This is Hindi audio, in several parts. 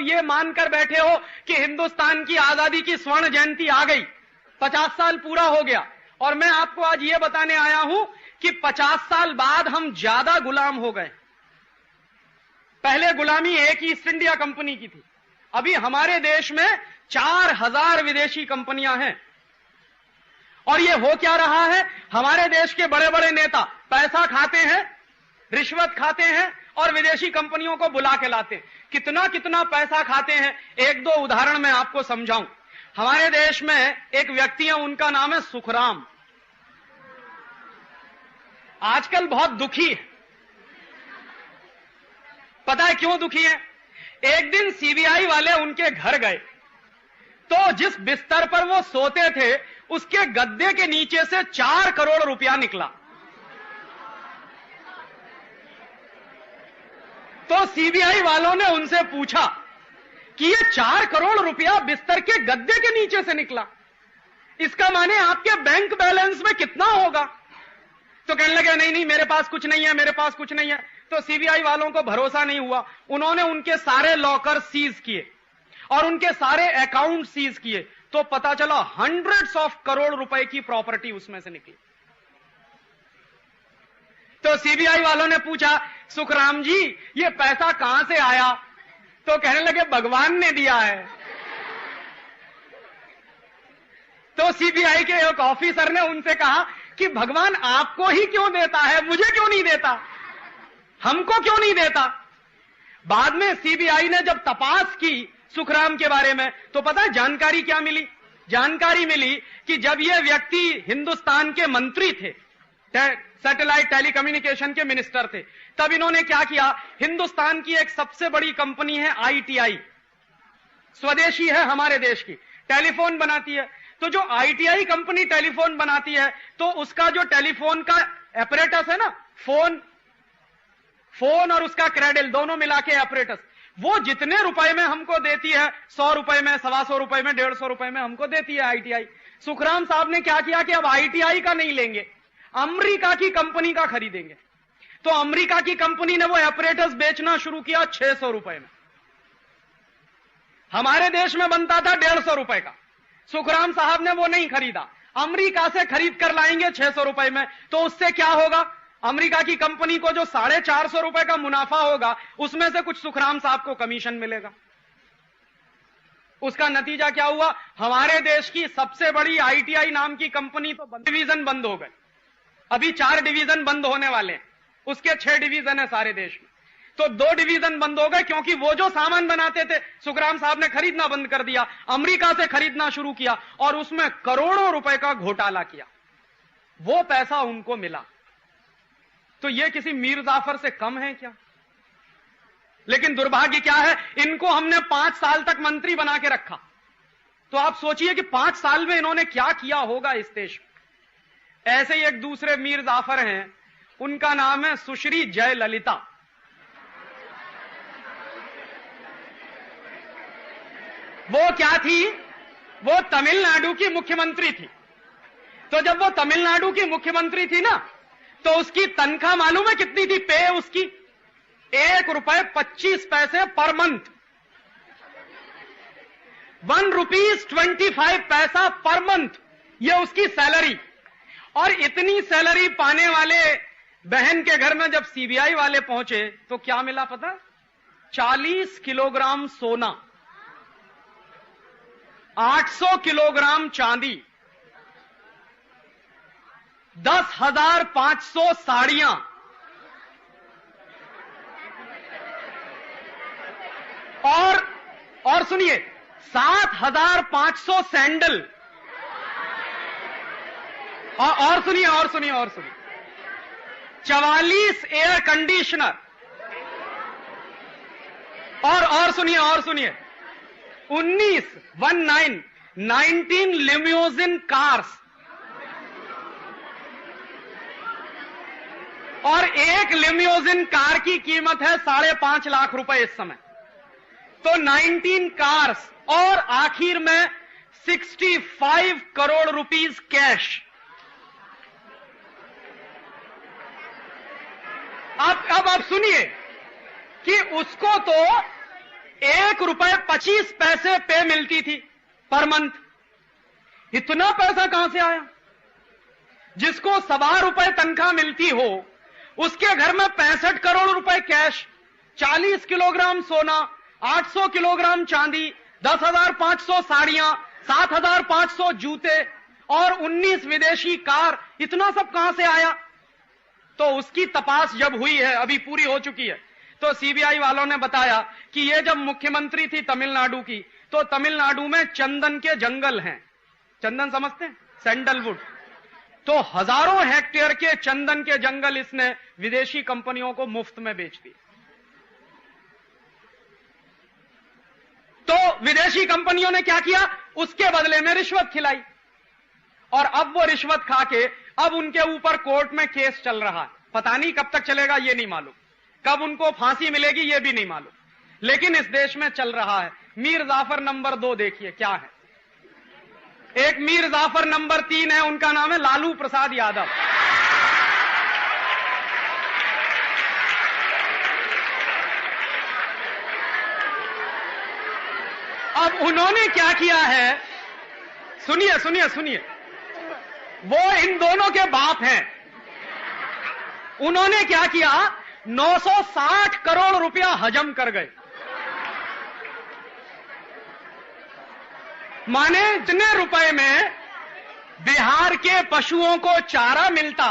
ये मानकर बैठे हो कि हिंदुस्तान की आजादी की स्वर्ण जयंती आ गई, 50 साल पूरा हो गया, और मैं आपको आज ये बताने आया हूं कि 50 साल बाद हम ज्यादा गुलाम हो गए। पहले गुलामी एक ही ईस्ट इंडिया कंपनी की थी, अभी हमारे देश में 4000 विदेशी कंपनियां हैं। और ये हो क्या रहा है, हमारे देश के बड़े बड़े नेता पैसा खाते हैं, रिश्वत खाते हैं और विदेशी कंपनियों को बुला के लाते हैं। कितना कितना पैसा खाते हैं, एक दो उदाहरण मैं आपको समझाऊं। हमारे देश में एक व्यक्ति है, उनका नाम है सुखराम। आजकल बहुत दुखी है। पता है क्यों दुखी है? एक दिन सीबीआई वाले उनके घर गए तो जिस बिस्तर पर वो सोते थे उसके गद्दे के नीचे से 4 करोड़ रुपया निकला। तो सीबीआई वालों ने उनसे पूछा कि ये 4 करोड़ रुपया बिस्तर के गद्दे के नीचे से निकला, इसका माने आपके बैंक बैलेंस में कितना होगा? तो कहने लगे नहीं नहीं, मेरे पास कुछ नहीं है, मेरे पास कुछ नहीं है। तो सीबीआई वालों को भरोसा नहीं हुआ, उन्होंने उनके सारे लॉकर सीज किए और उनके सारे अकाउंट सीज किए, तो पता चला हंड्रेड्स ऑफ करोड़ रुपए की प्रॉपर्टी उसमें से निकली। तो सीबीआई वालों ने पूछा, सुखराम जी ये पैसा कहां से आया? तो कहने लगे भगवान ने दिया है। तो सीबीआई के एक ऑफिसर ने उनसे कहा कि भगवान आपको ही क्यों देता है, मुझे क्यों नहीं देता, हमको क्यों नहीं देता? बाद में सीबीआई ने जब तपास की सुखराम के बारे में, तो पता है जानकारी क्या मिली? जानकारी मिली कि जब ये व्यक्ति हिंदुस्तान के मंत्री थे, सैटेलाइट टेलीकम्युनिकेशन के मिनिस्टर थे, तब इन्होंने क्या किया, हिंदुस्तान की एक सबसे बड़ी कंपनी है आईटीआई, स्वदेशी है हमारे देश की, टेलीफोन बनाती है। तो जो आईटीआई कंपनी टेलीफोन बनाती है, तो उसका जो टेलीफोन का एपरेटस है ना, फोन और उसका क्रेडल दोनों मिला के एपरेटस, वो जितने रुपए में हमको देती है, 100 रुपए में, 125 रुपए में, 150 रुपए में हमको देती है आईटीआई। सुखराम साहब ने क्या किया कि अब आईटीआई का नहीं लेंगे, अमेरिका की कंपनी का खरीदेंगे। तो अमेरिका की कंपनी ने वो एपरेटस बेचना शुरू किया 600 रुपए में। हमारे देश में बनता था 150 रुपए का, सुखराम साहब ने वो नहीं खरीदा, अमेरिका से खरीद कर लाएंगे 600 रुपए में। तो उससे क्या होगा, अमेरिका की कंपनी को जो 450 रुपए का मुनाफा होगा, उसमें से कुछ सुखराम साहब को कमीशन मिलेगा। उसका नतीजा क्या हुआ, हमारे देश की सबसे बड़ी आईटीआई नाम की कंपनी तो डिवीजन बंद हो गए, अभी 4 डिवीजन बंद होने वाले हैं, उसके 6 डिवीजन है सारे देश में। तो 2 डिवीजन बंद हो गए क्योंकि वो जो सामान बनाते थे सुखराम साहब ने खरीदना बंद कर दिया, अमेरिका से खरीदना शुरू किया और उसमें करोड़ों रुपए का घोटाला किया, वो पैसा उनको मिला। तो ये किसी मीर जाफर से कम है क्या? लेकिन दुर्भाग्य क्या है, इनको हमने 5 साल तक मंत्री बना के रखा। तो आप सोचिए कि 5 साल में इन्होंने क्या किया होगा इस देश में। ऐसे ही एक दूसरे मीर जाफर हैं, उनका नाम है सुश्री जयललिता। वो क्या थी, वो तमिलनाडु की मुख्यमंत्री थी। तो जब वो तमिलनाडु की मुख्यमंत्री थी ना, तो उसकी तनख्वाह मालूम है कितनी थी? पे उसकी ₹1.25 पर मंथ, ₹1.25 पर मंथ, ये उसकी सैलरी। और इतनी सैलरी पाने वाले बहन के घर में जब सीबीआई वाले पहुंचे तो क्या मिला पता? 40 किलोग्राम सोना, 800 किलोग्राम चांदी, 10,500 साड़ियां और सुनिए 7,500 सैंडल और सुनिए 44 एयर कंडीशनर और सुनिए 19 लिम्यूजिन कार्स और एक लिम्यूजिन कार की कीमत है 5.5 लाख रुपए इस समय। तो 19 कार्स और आखिर में 65 करोड़ रुपीस कैश। अब आप सुनिए कि उसको तो 1 ₹1.25 पे मिलती थी पर मंथ। इतना पैसा कहां से आया? जिसको ₹1.25 तनख्वाह मिलती हो, उसके घर में 65 करोड़ रुपए कैश, 40 किलोग्राम सोना, 800 किलोग्राम चांदी, 10,500 साड़ियां, 7,500 जूते और 19 विदेशी कार, इतना सब कहां से आया? तो उसकी तपास जब हुई है, अभी पूरी हो चुकी है, तो सीबीआई वालों ने बताया कि ये जब मुख्यमंत्री थी तमिलनाडु की, तो तमिलनाडु में चंदन के जंगल हैं। चंदन समझते हैं? सैंडलवुड। तो हजारों हेक्टेयर के चंदन के जंगल इसने विदेशी कंपनियों को मुफ्त में बेच दिए। तो विदेशी कंपनियों ने क्या किया? उसके बदले में रिश्वत खिलाई, और अब वो रिश्वत खाके अब उनके ऊपर कोर्ट में केस चल रहा है। पता नहीं कब तक चलेगा, ये नहीं मालूम, कब उनको फांसी मिलेगी ये भी नहीं मालूम, लेकिन इस देश में चल रहा है। मीर जाफर नंबर 2 देखिए क्या है। एक मीर जाफर नंबर 3 है, उनका नाम है लालू प्रसाद यादव। अब उन्होंने क्या किया है, सुनिए सुनिए सुनिए, वो इन दोनों के बाप हैं। उन्होंने क्या किया, 960 करोड़ रुपया हजम कर गए। माने इतने रुपए में बिहार के पशुओं को चारा मिलता,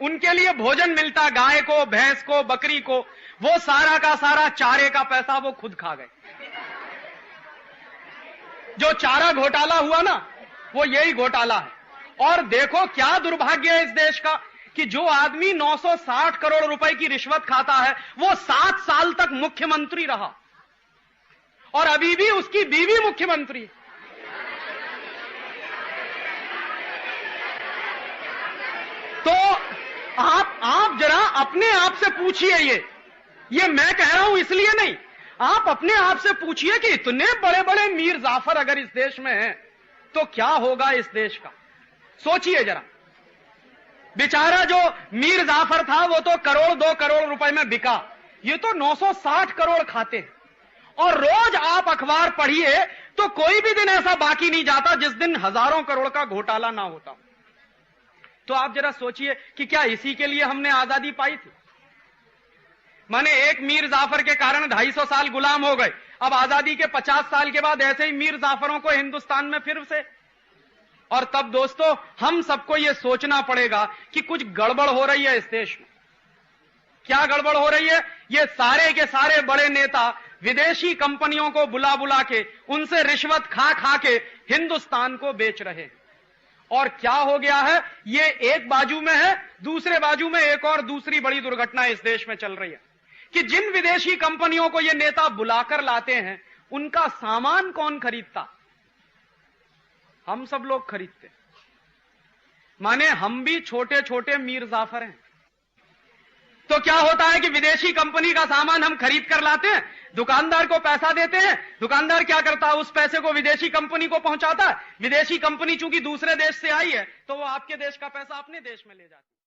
उनके लिए भोजन मिलता, गाय को, भैंस को, बकरी को, वो सारा का सारा चारे का पैसा वो खुद खा गए। जो चारा घोटाला हुआ ना, वो यही घोटाला है। और देखो क्या दुर्भाग्य है इस देश का कि जो आदमी 960 करोड़ रुपए की रिश्वत खाता है, वो 7 साल तक मुख्यमंत्री रहा, और अभी भी उसकी बीवी मुख्यमंत्री। तो आप जरा अपने आप से पूछिए, ये मैं कह रहा हूं इसलिए नहीं, आप अपने आप से पूछिए कि इतने बड़े बड़े मीर जाफर अगर इस देश में हैं, तो क्या होगा इस देश का। सोचिए जरा, बेचारा जो मीर जाफर था वो तो करोड़ 2 करोड़ रुपए में बिका, ये तो 960 करोड़ खाते हैं। और रोज आप अखबार पढ़िए तो कोई भी दिन ऐसा बाकी नहीं जाता जिस दिन हजारों करोड़ का घोटाला ना होता। तो आप जरा सोचिए कि क्या इसी के लिए हमने आजादी पाई थी? माने एक मीर जाफर के कारण 250 साल गुलाम हो गए, अब आजादी के 50 साल के बाद ऐसे ही मीर जाफरों को हिंदुस्तान में फिर से। और तब दोस्तों हम सबको यह सोचना पड़ेगा कि कुछ गड़बड़ हो रही है इस देश में। क्या गड़बड़ हो रही है? ये सारे के सारे बड़े नेता विदेशी कंपनियों को बुला बुला के उनसे रिश्वत खा खा के हिंदुस्तान को बेच रहे हैं। और क्या हो गया है, ये एक बाजू में है, दूसरे बाजू में एक और दूसरी बड़ी दुर्घटना इस देश में चल रही है कि जिन विदेशी कंपनियों को ये नेता बुलाकर लाते हैं, उनका सामान कौन खरीदता? हम सब लोग खरीदते। माने हम भी छोटे छोटे मीर जाफर हैं। तो क्या होता है कि विदेशी कंपनी का सामान हम खरीद कर लाते हैं, दुकानदार को पैसा देते हैं, दुकानदार क्या करता है, उस पैसे को विदेशी कंपनी को पहुंचाता है। विदेशी कंपनी चूंकि दूसरे देश से आई है, तो वो आपके देश का पैसा अपने देश में ले जाती है।